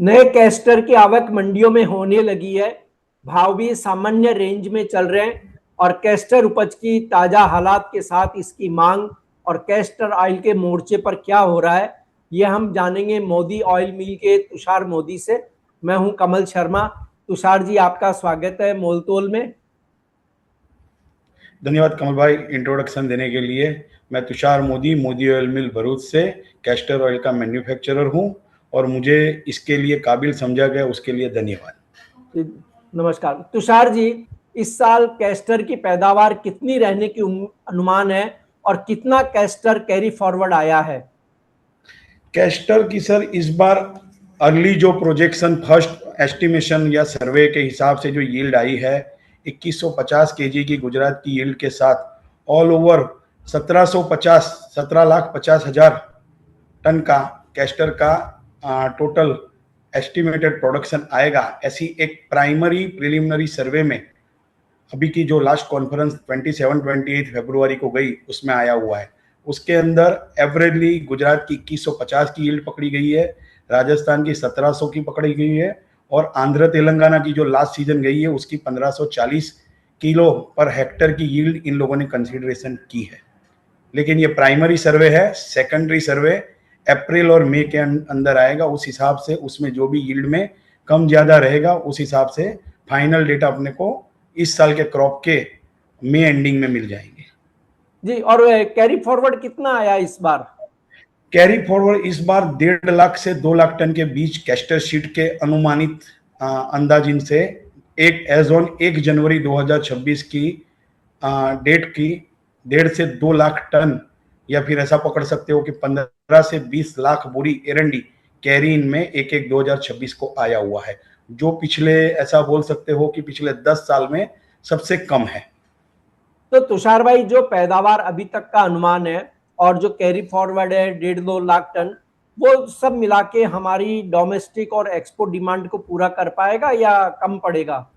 नए कैस्टर की आवक मंडियों में होने लगी है। भाव भी सामान्य रेंज में चल रहे हैं और कैस्टर उपज की ताजा हालात के साथ इसकी मांग और कैस्टर ऑयल के मोर्चे पर क्या हो रहा है, ये हम जानेंगे मोदी ऑयल मिल के तुषार मोदी से। मैं हूं कमल शर्मा। तुषार जी, आपका स्वागत है मोलतोल में। धन्यवाद कमल भाई इंट्रोडक्शन देने के लिए। मैं तुषार मोदी, मोदी ऑयल मिल भरूच से कैस्टर ऑयल का मैन्युफैक्चरर हूं और मुझे इसके लिए काबिल समझा गया, उसके लिए धन्यवाद। नमस्कार तुषार जी, इस साल कैस्टर की पैदावार कितनी रहने की अनुमान है और कितना कैस्टर कैरी फॉरवर्ड आया है? कैस्टर की सर इस बार अर्ली जो प्रोजेक्शन फर्स्ट एस्टिमेशन या सर्वे के हिसाब से जो यील्ड आई है 2150 केजी की गुजरात की यील्ड के साथ ऑल ओवर 17,50,000 टन का कैस्टर का टोटल एस्टिमेटेड प्रोडक्शन आएगा। ऐसी एक प्राइमरी प्रिलिमिनरी सर्वे में अभी की जो लास्ट कॉन्फ्रेंस 27-28 फरवरी को गई उसमें आया हुआ है। उसके अंदर एवरेजली गुजरात की 2150 की यील्ड पकड़ी गई है, राजस्थान की 1700 की पकड़ी गई है और आंध्र तेलंगाना की जो लास्ट सीजन गई है उसकी 1540 किलो पर हेक्टर की यील्ड इन लोगों ने कंसीडरेशन की है। लेकिन ये प्राइमरी सर्वे है, सेकेंडरी सर्वे अप्रैल और मई के अंदर आएगा। उस हिसाब से उसमें जो भी यील्ड में कम ज्यादा रहेगा उस हिसाब से फाइनल डेटा अपने को इस साल के क्रॉप के मई एंडिंग में मिल जाएंगे जी। और कैरी फॉरवर्ड कितना आया इस बार? कैरी फॉरवर्ड इस बार 1.5 लाख से 2 लाख टन के बीच कैस्टर शीट के अनुमानित अंदाजिन से एक एज ऑन 1 जनवरी 2026 की डेट की 1.5 से 2 लाख टन या फिर ऐसा पकड़ सकते हो कि 15 से 20 लाख बोरी एरंडी कैरी इन में 1/1/2026 को आया हुआ है, जो पिछले ऐसा बोल सकते हो कि पिछले 10 साल में सबसे कम है। तो तुषार भाई, जो पैदावार अभी तक का अनुमान है और जो कैरी फॉरवर्ड है 1.5-2 लाख टन, वो सब मिला के हमारी डोमेस्टिक और एक्सपोर्ट डिमांड को पूरा कर पाएगा या कम पड़ेगा?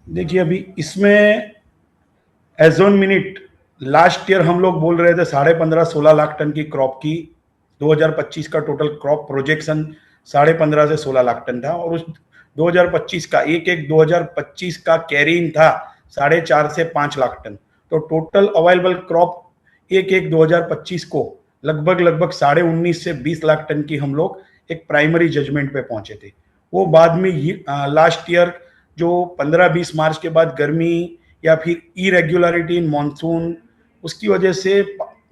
देखिए अभी इसमें as on minute last year हम लोग बोल रहे थे 15.5-16 लाख टन की क्रॉप की। 2025 का टोटल क्रॉप प्रोजेक्शन 15.5 से 16 लाख टन था और उस 2025 का 2025 का कैरी इन था 4.5 से 5 लाख टन। तो टोटल अवेलेबल क्रॉप 2025 को लगभग 19.5 से 20 लाख टन की हम लोग एक प्राइमरी जजमेंट पे पहुंचे थे। वो बाद में लास्ट ईयर जो 15-20 मार्च के बाद गर्मी या फिर इरेगुलरिटी इन मॉनसून, उसकी वजह से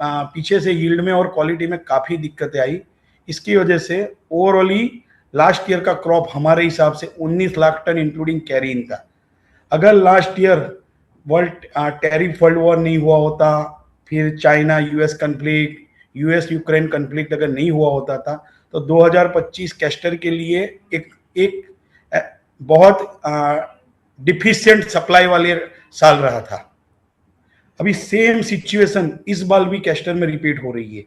पीछे से यील्ड में और क्वालिटी में काफ़ी दिक्कतें आई। इसकी वजह से ओवरऑली लास्ट ईयर का क्रॉप हमारे हिसाब से 19 lakh ton including carry in था। अगर last year world tariff world war नहीं हुआ होता, फिर China US conflict, US Ukraine conflict अगर नहीं हुआ होता था तो 2025 कैस्टर के लिए एक बहुत डिफिशिएंट सप्लाई वाले साल रहा था। अभी सेम सिचुएशन इस बार भी कैस्टर में रिपीट हो रही है।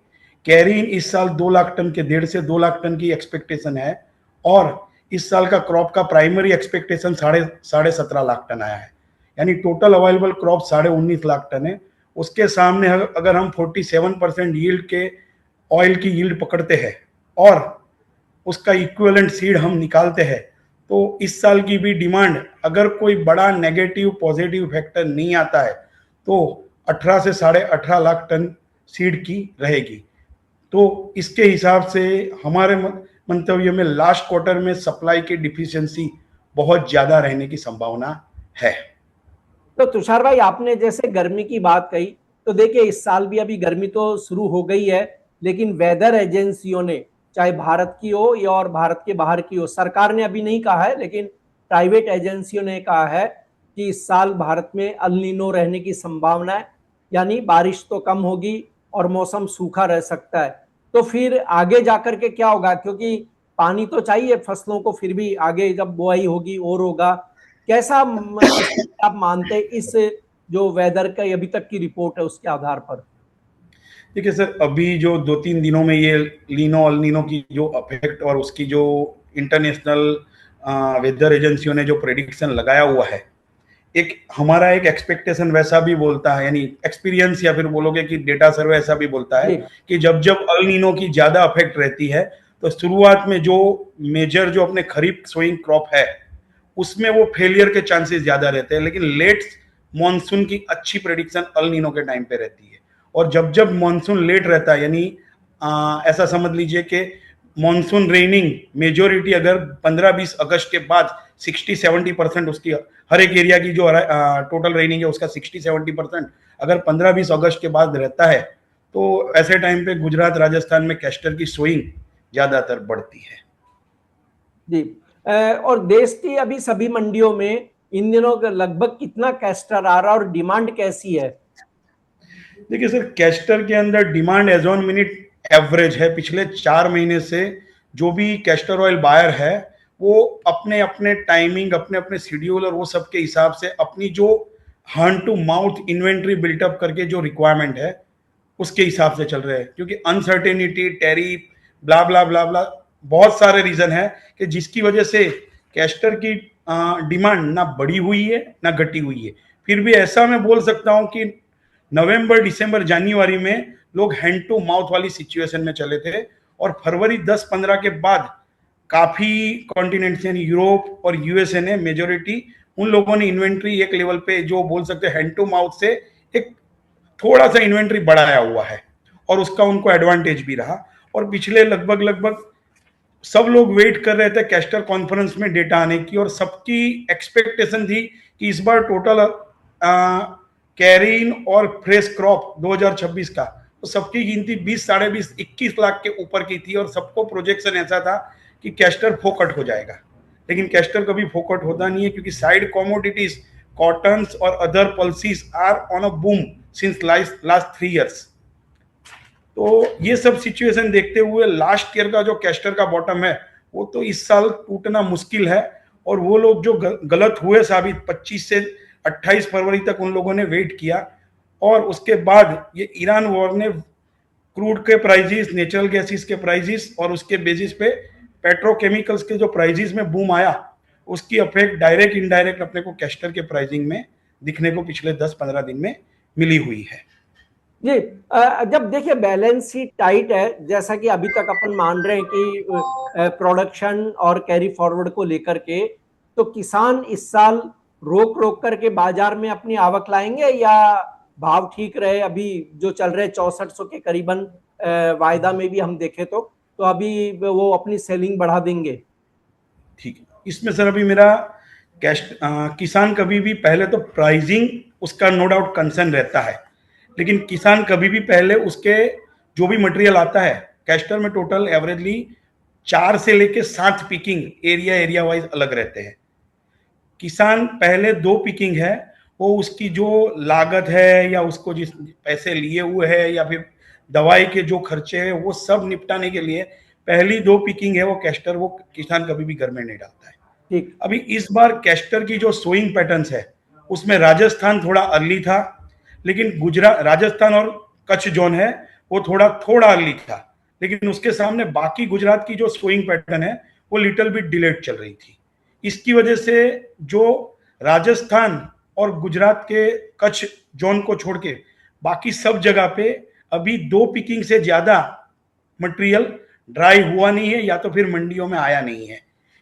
कैरी इन इस साल 2 लाख टन के 1.5 से 2 लाख टन की एक्सपेक्टेशन है और इस साल का क्रॉप का प्राइमरी एक्सपेक्टेशन 17.5 लाख टन आया है, यानी total available crop 19.5 lakh ton है। उसके सामने अगर हम 47% यील्ड के ऑयल की यील्ड पकड़ते हैं और उसका इक्विवेलेंट सीड हम निकालते हैं तो इस साल की भी डिमांड अगर कोई बड़ा नेगेटिव पॉजिटिव फैक्टर नहीं आता है तो 18 से 18.5 लाख टन सीड की रहेगी। तो इसके हिसाब से हमारे मंतव्य में लास्ट क्वार्टर में सप्लाई की डिफिशियंसी बहुत ज्यादा रहने की संभावना है। तो तुषार भाई, आपने जैसे गर्मी की बात कही, तो देखिए इस साल भी अभी गर्मी तो शुरू हो गई है, लेकिन वेदर एजेंसियों ने, चाहे भारत की हो या और भारत के बाहर की हो, सरकार ने अभी नहीं कहा है लेकिन प्राइवेट एजेंसियों ने कहा है कि इस साल भारत में अल नीनो रहने की संभावना है, यानी बारिश तो कम होगी और मौसम सूखा रह सकता है। तो फिर आगे जाकर के क्या होगा, क्योंकि पानी तो चाहिए फसलों को, फिर भी आगे जब बुआई होगी और होगा कैसा आप मानते हैं इस जो वेदर का अभी तक की रिपोर्ट है उसके आधार पर? देखिए सर, अभी जो 2-3 दिनों में ये लीनो अल नीनो की जो अफेक्ट और उसकी जो इंटरनेशनल वेदर एजेंसियों ने जो प्रेडिक्शन लगाया हुआ है, हमारा एक एक्सपेक्टेशन वैसा भी बोलता है, यानी एक्सपीरियंस या फिर बोलोगे कि डेटा सर्वे ऐसा भी बोलता है कि जब जब अल नीनो की ज्यादा अफेक्ट रहती है तो शुरुआत में जो मेजर जो अपने खरीफ सोइंग क्रॉप है उसमें वो फेलियर के चांसेस ज्यादा रहते हैं, लेकिन लेट मॉनसून की अच्छी प्रेडिक्शन अल नीनो के टाइम पे रहती है। और जब जब मॉनसून लेट रहता है, यानी ऐसा समझ लीजिए कि मॉनसून रेनिंग मेजोरिटी अगर 15-20 अगस्त के बाद 60-70% उसकी हर एक एरिया की जो टोटल रेनिंग है उसका 60-70% अगर 15-20 अगस्त के बाद रहता है, तो ऐसे टाइम पे गुजरात राजस्थान में कैस्टर की सोइंग ज्यादातर बढ़ती है। जी। और देश की अभी सभी मंडियों में इन दिनों लगभग कितना कैस्टर आ रहा है और डिमांड कैसी है? देखिए सर, कैस्टर के अंदर demand as on minute average है। पिछले 4 महीने से जो भी कैस्टर ऑयल बायर है वो अपने अपने टाइमिंग, अपने अपने शेड्यूल और वो सब के हिसाब से अपनी जो hand to mouth inventory built up करके जो रिक्वायरमेंट है उसके हिसाब से चल रहे हैं, क्योंकि अनसर्टेनिटी, टैरिफ, ब्ला ब्ला ब्ला ब्ला, बहुत सारे रीजन है कि जिसकी वजह से कैस्टर की डिमांड ना बढ़ी हुई है ना घटी हुई है। फिर भी ऐसा मैं बोल सकता हूं कि नवंबर, दिसंबर, जनवरी में लोग हैंड टू माउथ वाली सिचुएशन में चले थे, और फरवरी 10-15 के बाद काफी कॉन्टिनेंट्स यानी यूरोप और यूएसए ने मेजोरिटी उन लोगों ने इन्वेंट्री एक लेवल पे जो बोल सकते हैं हैंड टू माउथ से एक थोड़ा सा इन्वेंट्री बढ़ाया हुआ है, और उसका उनको एडवांटेज भी रहा। और पिछले लगभग लगभग सब लोग वेट कर रहे थे कैस्टर कॉन्फ्रेंस में डेटा आने की, और सबकी एक्सपेक्टेशन थी कि इस बार टोटल कैरीन और फ्रेश क्रॉप 2026 का तो सबकी गिनती 20, साढ़े 20, 21 लाख के ऊपर की थी, और सबको प्रोजेक्शन ऐसा था कि कैस्टर फोकट हो जाएगा। लेकिन कैस्टर कभी फोकट होता नहीं है, क्योंकि साइड कॉमोडिटीज कॉटन्स और other pulses are on a boom since last 3 years। तो ये सब सिचुएशन देखते हुए लास्ट ईयर का जो कैस्टर का बॉटम है वो तो इस साल टूटना मुश्किल है, और वो लोग जो गलत हुए साबित 25 से 28 फरवरी तक उन लोगों ने वेट किया, और उसके बाद ये ईरान वॉर ने क्रूड के प्राइजेस, नेचुरल गैसेस के प्राइजेस और उसके बेसिस पे पेट्रोकेमिकल्स के जो प्राइजेस में बूम आया, उसकी इफेक्ट डायरेक्ट इनडायरेक्ट अपने को कैस्टर के प्राइसिंग में दिखने को पिछले 10-15 दिन में मिली हुई है। जी। जब देखिए बैलेंस शीट टाइट है, जैसा कि अभी तक अपन मान रहे हैं कि प्रोडक्शन और कैरी फॉरवर्ड को लेकर के, तो किसान इस साल रोक रोक करके बाजार में अपनी आवक लाएंगे, या भाव ठीक रहे अभी जो चल रहे 6400 के करीबन वायदा में भी हम देखें तो अभी वो अपनी सेलिंग बढ़ा देंगे? ठीक है, इसमें सर अभी मेरा किसान कभी भी पहले तो प्राइसिंग उसका नो डाउट कंसर्न रहता है, लेकिन किसान कभी भी पहले उसके जो भी मटेरियल आता है कैस्टर में टोटल एवरेजली 4 से लेके 7 पिकिंग एरिया वाइज अलग रहते हैं। किसान पहले 2 पिकिंग है वो उसकी जो लागत है या उसको जिस पैसे लिए हुए है या फिर दवाई के जो खर्चे है वो सब निपटाने के लिए पहली 2 पिकिंग है वो कैस्टर वो किसान कभी भी घर में नहीं डालता है। ठीक। अभी इस बार कैस्टर की जो सोइंग पैटर्न्स है उसमें राजस्थान थोड़ा अर्ली था, लेकिन गुजरात, राजस्थान और कच्छ जोन है वो थोड़ा अर्ली था, लेकिन उसके सामने बाकी गुजरात की जो सोइंग पैटर्न है वो लिटिल बिट डिलेड चल रही थी। इसकी वजह से जो राजस्थान और गुजरात के कच्छ जोन को छोड़ के बाकी सब जगह पे अभी 2 पिकिंग से ज्यादा मटेरियल ड्राई हुआ नहीं है या तो फिर मंडियों में आया नहीं है।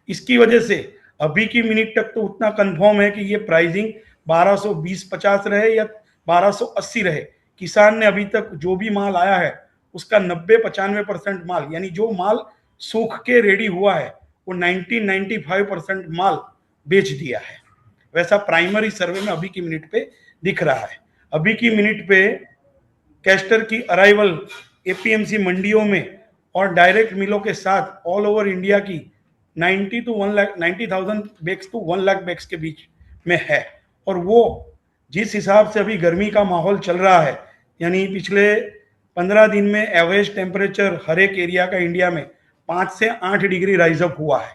इसकी वजह से अभी की मिनट तक तो उतना कंफर्म है कि ये प्राइसिंग 1220-50 रहे या 1280 रहे। किसान ने अभी तक जो भी माल आया है उसका 90-95% माल, यानी जो माल सूख के रेडी हुआ है वो 90-95% माल बेच दिया है। वैसा प्राइमरी सर्वे में अभी की मिनट पे दिख रहा है। अभी की मिनट पे कैस्टर की अराइवल एपीएमसी मंडियों में और डायरेक्ट मिलों के साथ ऑल ओवर इंडिया की 90,000 बैग्स टू 1 लाख बैग्स के बीच में है। और वो जिस हिसाब से अभी गर्मी का माहौल चल रहा है, यानी पिछले 15 दिन में एवरेज टेम्परेचर हर एक एरिया का इंडिया में 5 से 8 डिग्री राइज अप हुआ है,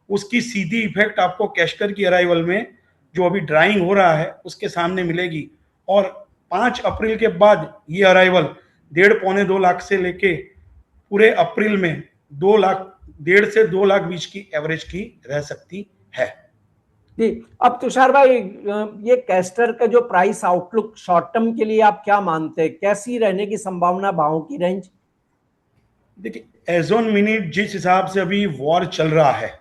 उसकी सीधी इफेक्ट आपको कैस्टर की अराइवल में जो अभी ड्राइंग हो रहा है उसके सामने मिलेगी। और 5 अप्रैल के बाद ये अराइवल 1.5-2 लाख से लेके पूरे अप्रैल में 2 लाख, 1.5 से 2 लाख बीच की एवरेज की रह सकती है। जी। अब तुषार भाई, ये कैस्टर का जो प्राइस आउटलुक शॉर्ट टर्म के लिए आप क्या मानते हैं, कैसी रहने की संभावना भावों की रेंज? देखिए एज ऑन मिनट जिस हिसाब से अभी वॉर चल रहा है,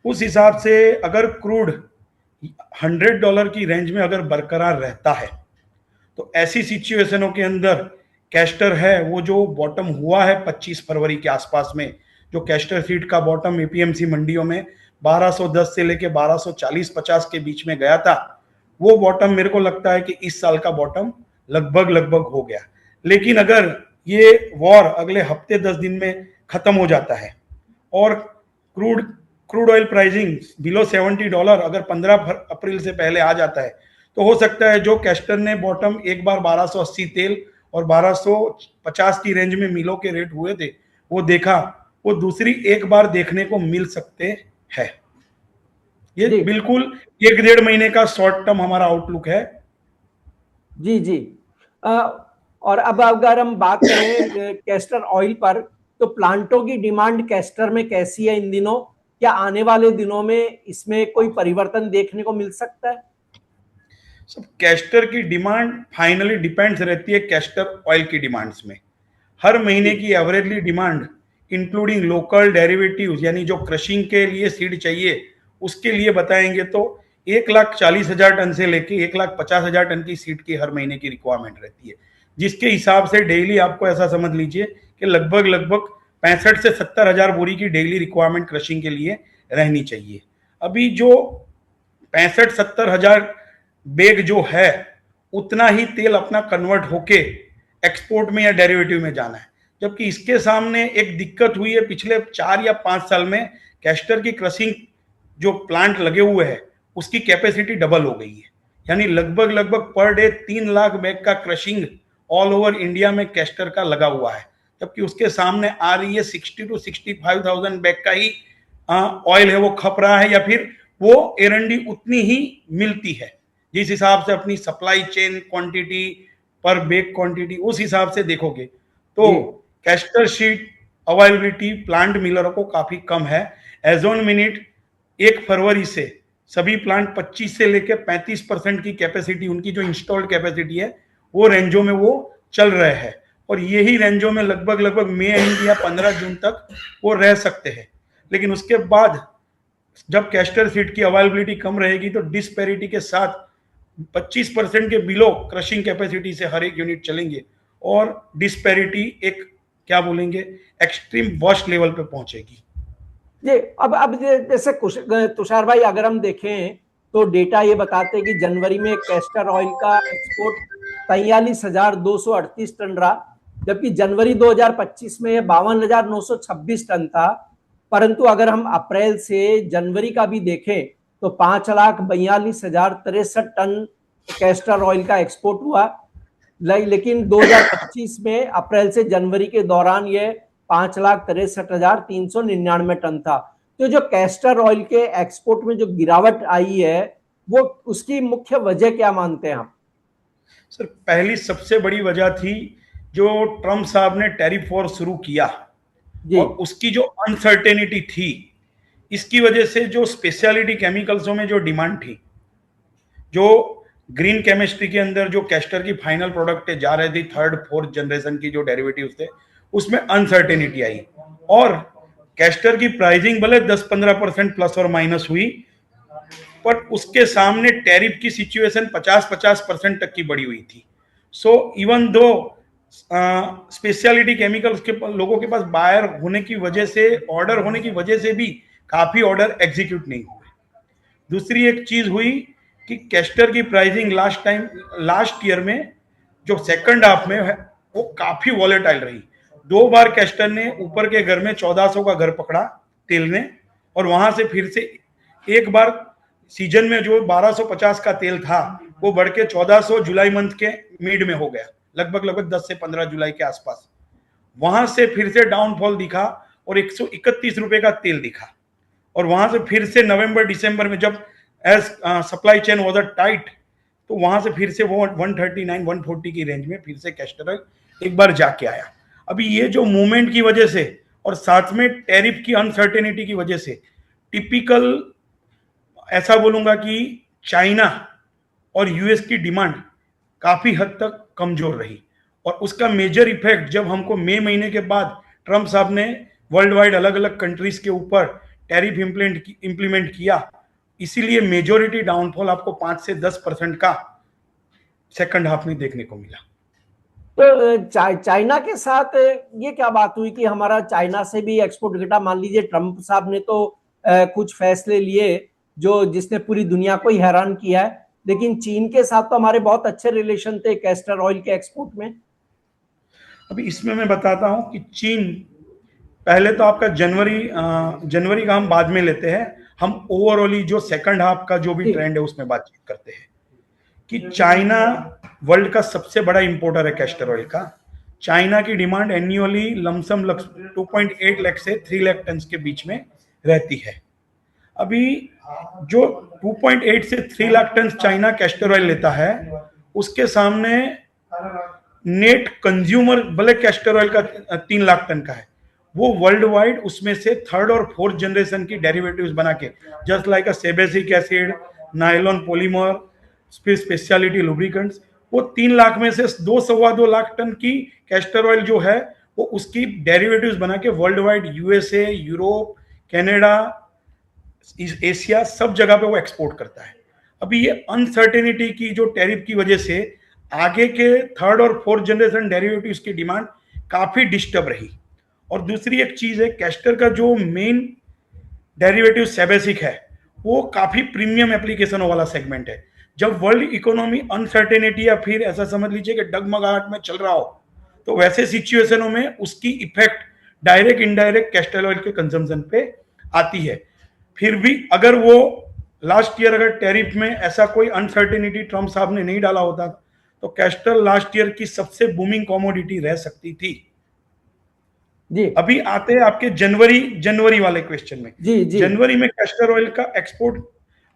उस हिसाब से अगर क्रूड $100 की रेंज में अगर बरकरार रहता है, तो ऐसी सिचुएशनों के अंदर कैस्टर है वो जो बॉटम हुआ है 25 फरवरी के आसपास में, जो कैस्टर सीड का बॉटम एपीएमसी मंडियों में 1210 से लेके 1240-50 के बीच में गया था, वो बॉटम मेरे को लगता है कि इस साल का बॉटम लगभग लगभग हो गया। लेकिन अगर ये वॉर अगले हफ्ते 10 दिन में खत्म हो जाता है और crude crude oil pricing below $70 अगर 15 अप्रैल से पहले आ जाता है, तो हो सकता है जो कैस्टर ने बॉटम एक बार 1280 तेल और 1250 की रेंज में मिलों के रेट हुए थे वो देखा, वो दूसरी एक बार देखने को मिल सकते हैं। ये जी बिल्कुल 1-1.5 महीने का शॉर्ट टर्म हमारा आउटलुक है। जी जी। और अब अगर हम बात करें कैस्टर ऑयल पर, तो प्लांटों की डिमांड कैस्टर में कैसी है इन दिनों? क्या आने वाले दिनों में इसमें कोई परिवर्तन देखने को मिल सकता है? सब कैस्टर की डिमांड फाइनली डिपेंड्स रहती है कैस्टर ऑयल की डिमांड्स में। हर महीने की averagely demand including local derivatives यानी जो क्रशिंग के लिए सीड चाहिए उसके लिए बताएंगे तो 1,40,000 टन से लेके 1,50,000 टन की सीड की हर महीने की रिक्वायरमेंट रहती है, जिसके हिसाब से डेली आपको ऐसा समझ लीजिए कि लगभग लगभग 65 से 70,000 बोरी की डेली रिक्वायरमेंट क्रशिंग के लिए रहनी चाहिए। अभी जो 65-70 हजार बैग जो है उतना ही तेल अपना कन्वर्ट होके एक्सपोर्ट में या डेरिवेटिव में जाना है, जबकि इसके सामने एक दिक्कत हुई है पिछले 4 या 5 साल में। कैस्टर की क्रशिंग जो प्लांट लगे हुए हैं उसकी कैपेसिटी डबल हो गई है, यानी लगभग लगभग पर डे 3 लाख बैग का क्रशिंग ऑल ओवर इंडिया में कैस्टर का लगा हुआ है, जबकि उसके सामने आ रही है 60 to 65,000 बैग का ही ऑयल है वो खप रहा है, या फिर वो एरंडी उतनी ही मिलती है जिस हिसाब से अपनी सप्लाई चेन क्वांटिटी पर बैग क्वांटिटी उस हिसाब से देखोगे तो जी कैस्टर शीट अवेलेबिलिटी प्लांट मिलरों को काफी कम है। एज ऑन मिनट 1 फरवरी से सभी प्लांट 25 से लेकर 35% की कैपेसिटी उनकी जो इंस्टॉल्ड कैपेसिटी है वो रेंजों में वो चल रहे हैं, और यही रेंजों में लगभग लगभग मई एंड या 15 जून तक वो रह सकते हैं। लेकिन उसके बाद जब कैस्टर सीड की अवेलेबिलिटी कम रहेगी तो डिस्पैरिटी के साथ 25% के बिलो क्रशिंग कैपेसिटी से हर एक यूनिट चलेंगे और डिस्पैरिटी एक क्या बोलेंगे एक्सट्रीम वर्स्ट लेवल पे पहुंचेगी। जी। अब जैसे तुषार भाई, अगर हम देखें तो डेटा ये बताते हैं कि जनवरी में कैस्टर ऑयल का एक्सपोर्ट 43,238 टन रहा, जबकि जनवरी 2025 में 52,926 टन था। परंतु अगर हम अप्रैल से जनवरी का भी देखें तो 5,42,063 टन कैस्टर ऑयल का एक्सपोर्ट हुआ। लेकिन 2025 में अप्रैल से जनवरी के दौरान ये 5,63,399 टन था। तो जो कैस्टर ऑयल के एक्सपोर्ट में जो गिरावट आई है, वो उसकी मुख्य वजह क्या मानते हैं आप? सर पहली सबसे बड़ी वजह थी जो ट्रम्प साहब ने टैरिफ वॉर शुरू किया जी और उसकी जो अनसर्टेनिटी थी, इसकी वजह से जो स्पेशलिटी केमिकल्सों में जो डिमांड थी, जो ग्रीन केमिस्ट्री के अंदर जो कैस्टर की फाइनल प्रोडक्ट जा रही थी 3rd-4th जनरेशन की जो डेरिवेटिव्स थे उसमें अनसर्टेनिटी आई, और कैस्टर की प्राइसिंग भले 10-15% प्लस और माइनस हुई, पर उसके सामने टैरिफ की सिचुएशन 50-50% तक की बढ़ी हुई थी। So even though speciality chemicals के लोगों के पास बायर होने की वजह से, ऑर्डर होने की वजह से भी काफी ऑर्डर एग्जीक्यूट नहीं हुए। दूसरी एक चीज हुई कि कैस्टर की प्राइसिंग लास्ट ईयर में जो सेकंड हाफ में है वो काफी वॉलेटाइल रही। 2 बार कैस्टर ने ऊपर के घर में 1400 का घर पकड़ा तेल ने, और वहां से फिर से एक बार सीजन में जो 1250 का तेल था वो बढ़ के 1400 जुलाई मंथ के मिड में हो गया, लगभग लगभग 10 से 15 जुलाई के आसपास। वहां से फिर से डाउनफॉल दिखा और 131 रुपए का तेल दिखा, और वहां से फिर से नवंबर दिसंबर में जब as supply chain was tight तो वहां से फिर से वो 139-140 की रेंज में फिर से कैस्टर ऑयल एक बार जाके आया। अभी ये जो मूवमेंट की वजह से और साथ में टैरिफ की अनसर्टेनिटी की वजह से टिपिकल ऐसा बोलूंगा कि चाइना और यूएस की डिमांड काफी हद तक कमजोर रही, और उसका मेजर इफेक्ट जब हमको मई महीने के बाद ट्रम्प साहब ने वर्ल्ड वाइड अलग अलग कंट्रीज के ऊपर टैरिफ इंप्लीमेंट किया, इसीलिए मेजोरिटी डाउनफॉल आपको 5 से 10% का सेकंड हाफ में देखने को मिला। तो चाइना के साथ ये क्या बात हुई कि हमारा चाइना से भी एक्सपोर्ट घटा? मान लीजिए ट्रम्प साहब ने तो कुछ फैसले लिए जो जिसने पूरी दुनिया को ही हैरान किया है, लेकिन चीन के साथ तो हमारे बहुत अच्छे रिलेशन थे कैस्टर ऑयल के एक्सपोर्ट में। अभी इसमें मैं बताता हूं कि चीन, पहले तो आपका जनवरी का हम बाद में लेते हैं, हम ओवरऑली जो सेकंड हाफ का जो भी ट्रेंड है उसमें बातचीत करते हैं कि चाइना वर्ल्ड का सबसे बड़ा इंपोर्टर है कैस्टर ऑयल का। चाइना की डिमांड एन्युअली लमसम 2.8 लाख से 3 लाख टन के बीच में रहती है। अभी जो 2.8 से 3 lakh ton China castor oil लेता है, उसके सामने नेट कंज्यूमर भले कैस्टर ऑयल का 3 लाख टन का है, वो वर्ल्ड वाइड उसमें से थर्ड और फोर्थ जनरेशन की डेरिवेटिव्स बना के, just like sebacic acid, nylon polymer, फिर स्पेशलिटी लुब्रिकेंट्स, वो 3 लाख में से 2-2.25 लाख टन की कैस्टर ऑयल जो है वो उसकी डेरिवेटिव्स बना के world wide USA, Europe, Canada, Asia सब जगह पे वो एक्सपोर्ट करता है। अभी ये अनसर्टेनिटी की जो टैरिफ की वजह से आगे के थर्ड और फोर्थ जनरेशन डेरिवेटिव्स की डिमांड काफी डिस्टर्ब रही। और दूसरी एक चीज है, कैस्टर का जो मेन डेरिवेटिव सेबेसिक है वो काफी प्रीमियम एप्लीकेशनों वाला सेगमेंट है। जब वर्ल्ड इकोनॉमी अनसर्टेनिटी या फिर ऐसा समझ लीजिए कि डगमगाहट में चल रहा हो, तो वैसे सिचुएशनों में उसकी effect direct indirect castor oil के कंजम्पशन पे आती है। फिर भी अगर वो लास्ट ईयर अगर टैरिफ में ऐसा कोई अनसर्टेनिटी ट्रम्प साहब ने नहीं डाला होता तो कैस्टर लास्ट ईयर की सबसे बूमिंग कमोडिटी रह सकती थी। जी अभी आते हैं आपके जनवरी वाले क्वेश्चन में। जी जनवरी में कैस्टर ऑयल का एक्सपोर्ट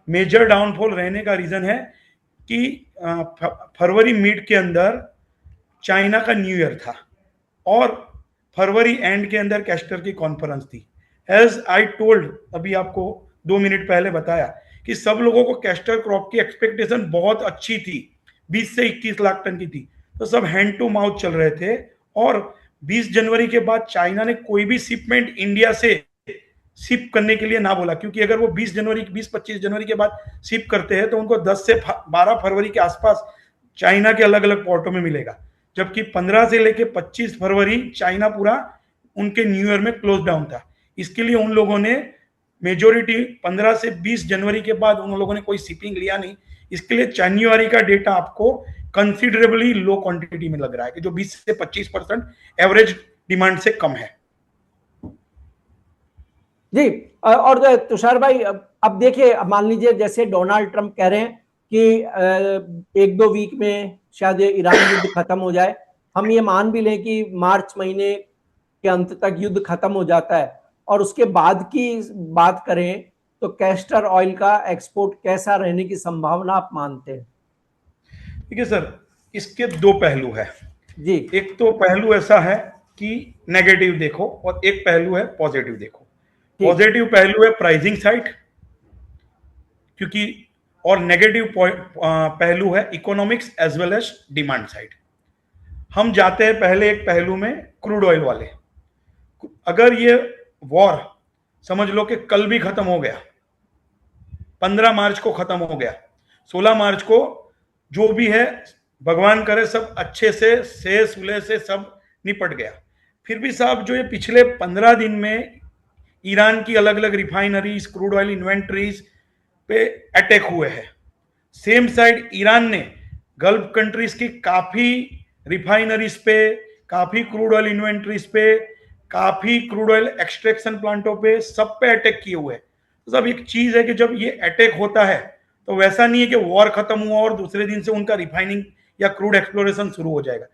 मेजर डाउनफॉल रहने का रीजन है कि फरवरी मिड के अंदर चाइना का न्यू ईयर था और फरवरी एंड के अंदर कैस्टर की कॉन्फ्रेंस थी। एज आई टोल्ड, अभी आपको 2 मिनट पहले बताया कि सब लोगों को कैस्टर क्रॉप की एक्सपेक्टेशन बहुत अच्छी थी, 20 से 21 लाख टन की थी, तो सब हैंड टू माउथ चल रहे थे। और 20 जनवरी के बाद चाइना ने कोई भी शिपमेंट इंडिया से शिप करने के लिए ना बोला, क्योंकि अगर वो 20-25 जनवरी के बाद शिप करते हैं तो उनको 10 से 12 फरवरी के आसपास चाइना के अलग अलग पोर्टों में मिलेगा, जबकि 15 से लेके 25 फरवरी चाइना पूरा उनके न्यू ईयर में क्लोज डाउन था। इसके लिए उन लोगों ने मेजोरिटी 15 से 20 जनवरी के बाद उन लोगों ने कोई शिपिंग लिया नहीं। इसके लिए जनवरी का डेटा आपको कंसिडरेबली लो क्वांटिटी में लग रहा है कि जो 20 से 25% एवरेज डिमांड से कम है। जी। और तुषार भाई, अब देखिए, मान लीजिए जैसे डोनाल्ड ट्रंप कह रहे हैं कि 1-2 वीक में शायद ईरान युद्ध खत्म हो जाए, हम ये मान भी लें कि मार्च महीने के अंत तक युद्ध खत्म हो जाता है, और उसके बाद की बात करें तो कैस्टर ऑयल का एक्सपोर्ट कैसा रहने की संभावना आप मानते हैं? ठीक है सर, इसके 2 पहलू है जी। एक तो पहलू ऐसा है कि नेगेटिव देखो और एक पहलू है पॉजिटिव देखो। पॉजिटिव पहलू है प्राइसिंग साइड, क्योंकि और नेगेटिव पहलू है economics as well as demand side. हम जाते हैं पहले एक पहलू में क्रूड ऑयल वाले। अगर ये वॉर समझ लो कि कल भी खत्म हो गया, 15 मार्च को खत्म हो गया, 16 मार्च को जो भी है भगवान करे सब अच्छे से सुलह से सब निपट गया, फिर भी साहब जो ये पिछले 15 दिन में ईरान की अलग अलग रिफाइनरीज, क्रूड ऑयल इन्वेंट्रीज पे अटैक हुए हैं। सेम साइड ईरान ने गल्फ कंट्रीज की काफी रिफाइनरीज पे, काफी क्रूड ऑयल इन्वेंट्रीज पे, काफी क्रूड ऑयल एक्सट्रैक्शन प्लांटों पे, सब पे अटैक किए हुए हैं। तो सब एक चीज है कि जब ये अटैक होता है तो वैसा नहीं है कि वॉर खत्म हुआ और दूसरे दिन से उनका रिफाइनिंग या क्रूड एक्सप्लोरेशन शुरू हो जाएगा।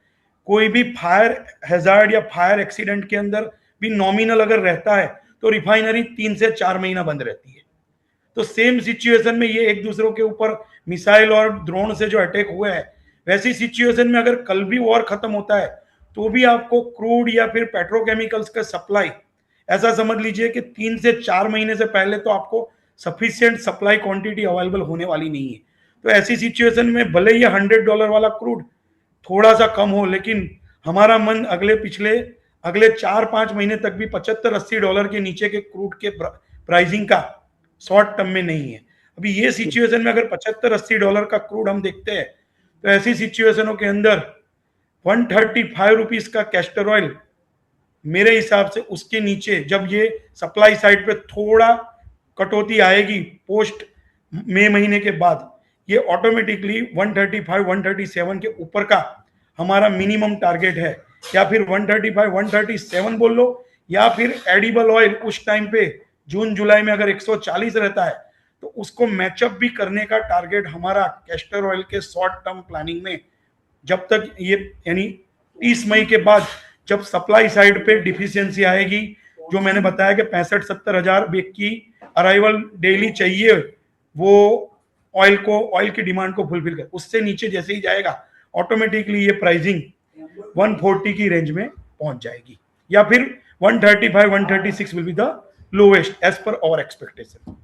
कोई भी फायर हैजार्ड या फायर एक्सीडेंट के अंदर भी नॉमिनल अगर रहता है तो रिफाइनरी 3 से 4 महीना बंद रहती है। तो सेम सिचुएशन में ये एक दूसरों के ऊपर मिसाइल और ड्रोन से जो अटैक हुए हैं, वैसी सिचुएशन में अगर कल भी वॉर खत्म होता है तो भी आपको क्रूड या फिर पेट्रोकेमिकल्स का सप्लाई ऐसा समझ लीजिए कि 3 से 4 महीने से पहले तो आपको सफिशिएंट सप्लाई क्वांटिटी अवेलेबल होने वाली नहीं है। तो ऐसी सिचुएशन में भले ही $100 वाला क्रूड थोड़ा सा कम हो, लेकिन हमारा मन अगले पिछले अगले 4-5 महीने तक भी $75-80 के नीचे के क्रूड के प्राइसिंग का शॉर्ट टर्म में नहीं है। अभी ये सिचुएशन में अगर $75-80 का क्रूड हम देखते हैं, तो ऐसी सिचुएशनों के अंदर 135 रुपीज का कैस्टर ऑयल मेरे हिसाब से उसके नीचे, जब ये सप्लाई साइड पे थोड़ा कटौती आएगी पोस्ट मई महीने के बाद, ये ऑटोमेटिकली 135-137 के ऊपर का हमारा मिनिमम टारगेट है, या फिर 135-137 बोल लो, या फिर एडिबल ऑयल उस टाइम पे जून जुलाई में अगर 140 रहता है तो उसको मैचअप भी करने का टारगेट हमारा कैस्टर ऑयल के शॉर्ट टर्म प्लानिंग में, जब तक ये यानी 30 मई के बाद जब सप्लाई साइड पे डिफिशियंसी आएगी, जो मैंने बताया कि 65-70 हजार बेग की अराइवल डेली चाहिए वो ऑयल की डिमांड को फुलफिल कर, उससे नीचे जैसे ही जाएगा ऑटोमेटिकली ये प्राइसिंग 140 की रेंज में पहुंच जाएगी, या फिर 135-136 will be the lowest as per our expectation.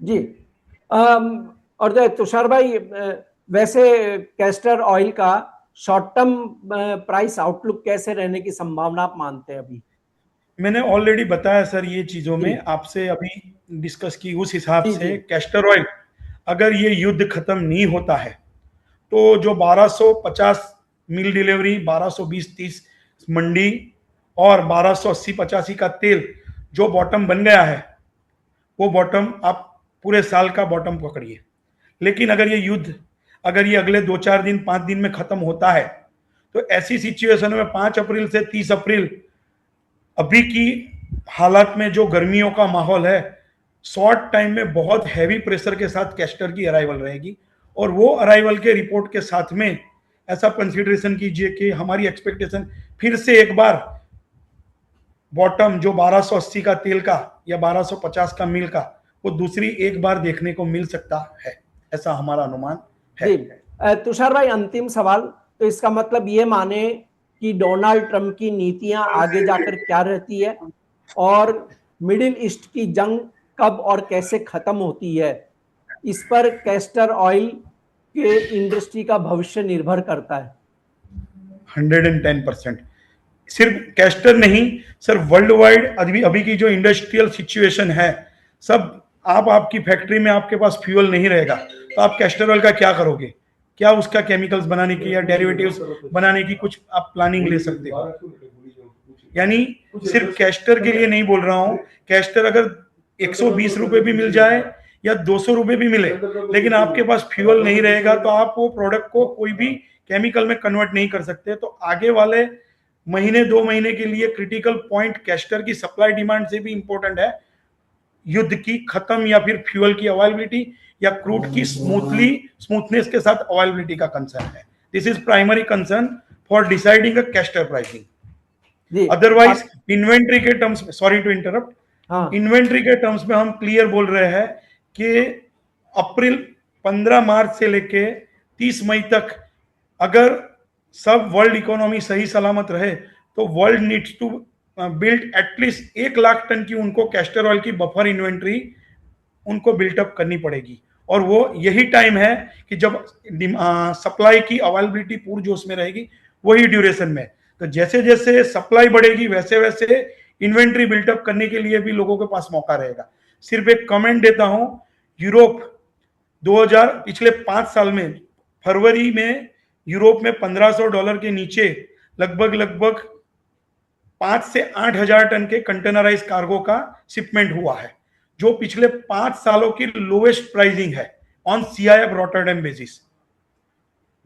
जी। और तुषार भाई, वैसे कैस्टर ऑयल का शॉर्ट टर्म प्राइस आउटलुक कैसे रहने की संभावना आप मानते हैं अभी? मैंने ऑलरेडी बताया सर ये चीजों में आपसे अभी डिस्कस की, उस हिसाब से कैस्टर ऑयल अगर ये युद्ध खत्म नहीं होता है तो जो 1250 मिल डिलीवरी, 1220-30 मंडी और 1280-85 का तेल जो बॉटम बन गया है, वो बॉटम आप पूरे साल का बॉटम पकड़िए। लेकिन अगर ये युद्ध अगर ये अगले 2-4 दिन 5 दिन में खत्म होता है तो ऐसी सिचुएशन में 5 अप्रैल से 30 अप्रैल अभी की हालात में जो गर्मियों का माहौल है, शॉर्ट टाइम में बहुत हैवी प्रेशर के साथ कैस्टर की अराइवल रहेगी, और वो अराइवल के रिपोर्ट के साथ में ऐसा कंसीडरेशन कीजिए कि हमारी एक्सपेक्टेशन फिर से एक बार बॉटम जो 1280 का तेल का या 1250 का मिल का, वो दूसरी एक बार देखने को मिल सकता है, ऐसा हमारा अनुमान है। तुषार भाई, अंतिम सवाल, तो इसका मतलब ये माने कि डोनाल्ड ट्रंप की नीतियां आगे जाकर क्या रहती है, और मिडिल ईस्ट की जंग कब और कैसे खत्म होती है, इस पर कैस्टर ऑयल के इंडस्ट्री का भविष्य निर्भर करता है। 110%। सिर्फ कैस्टर नहीं सर, वर्ल्ड वाइड अभी की जो इंडस्ट्रियल सिचुएशन है, सब आपकी फैक्ट्री में आपके पास फ्यूल नहीं रहेगा तो आप कैस्टर ऑयल का क्या करोगे? क्या उसका केमिकल्स बनाने की या डेरिवेटिव्स बनाने की कुछ आप प्लानिंग ले सकते हो? यानी सिर्फ कैस्टर के लिए नहीं बोल रहा हूं, कैस्टर अगर 120 रुपए भी मिल जाए या 200 रुपए भी मिले, लेकिन आपके पास फ्यूल नहीं रहेगा तो आप वो प्रोडक्ट को कोई भी केमिकल में कन्वर्ट नहीं कर सकते। तो आगे वाले महीने 2 महीने के लिए क्रिटिकल पॉइंट कैस्टर की सप्लाई डिमांड से भी इंपॉर्टेंट है, युद्ध की खत्म या फिर फ्यूल की अवेलेबिलिटी या क्रूड की स्मूथनेस के साथ अवेलेबिलिटी का कंसर्न है। This is primary concern for deciding a castor pricing. Otherwise inventory के टर्म्स में, सॉरी टू इंटरप्ट, इन्वेंट्री के टर्म्स में हम क्लियर बोल रहे हैं कि अप्रैल 15 मार्च से लेके 30 मई तक अगर सब वर्ल्ड इकोनॉमी सही सलामत रहे तो world needs to build at least 1 lakh ton की उनको कैस्टर ऑयल की बफर इन्वेंट्री उनको बिल्टअप करनी पड़ेगी, और वो यही टाइम है कि जब सप्लाई की अवेलेबिलिटी पूरजोश में रहेगी, वही ड्यूरेशन में। तो जैसे जैसे सप्लाई बढ़ेगी वैसे वैसे इन्वेंट्री बिल्टअप करने के लिए भी लोगों के पास मौका रहेगा। सिर्फ एक कमेंट देता हूं, यूरोप 2000 पिछले 5 साल में फरवरी में यूरोप में $1500 के नीचे लगभग 5 से 8 हजार टन के कंटेनराइज कार्गो का शिपमेंट हुआ है, जो पिछले 5 सालों की लोएस्ट प्राइसिंग है ऑन CIF रॉटरडैम बेसिस।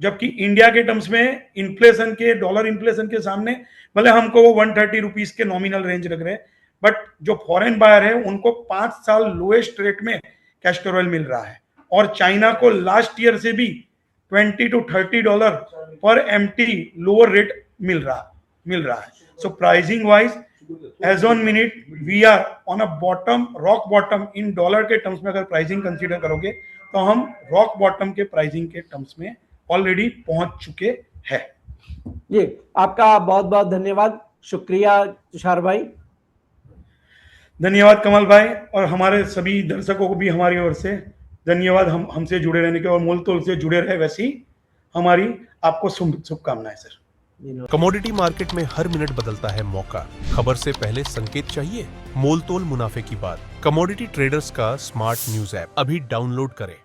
जबकि इंडिया के टर्म्स में इन्फ्लेशन के, डॉलर इन्फ्लेशन के सामने भले हमको वो 130 रुपीज के नॉमिनल रेंज लग रहे हैं, बट जो फॉरेन बायर है उनको 5 साल लोएस्ट रेट में कैस्टर ऑयल मिल रहा है, और चाइना को लास्ट ईयर से भी $20 to $30 पर MT लोअर रेट मिल रहा है। So pricing wise, as on minute, we are on a bottom, rock bottom in dollar के टर्म्स में अगर प्राइसिंग कंसीडर करोगे तो हम रॉक बॉटम के प्राइसिंग के टर्म्स में ऑलरेडी पहुंच चुके हैं। जी, आपका बहुत बहुत धन्यवाद, शुक्रिया तुषार भाई। धन्यवाद कमल भाई, और हमारे सभी दर्शकों को भी हमारी ओर से धन्यवाद हमसे जुड़े रहने के, और मोल तोल से जुड़े रहे वैसी हमारी आपको शुभकामनाएं सर। कमोडिटी मार्केट में हर मिनट बदलता है मौका। खबर से पहले संकेत चाहिए? मोल तोल मुनाफे की बात। कमोडिटी ट्रेडर्स का स्मार्ट न्यूज ऐप अभी डाउनलोड करें।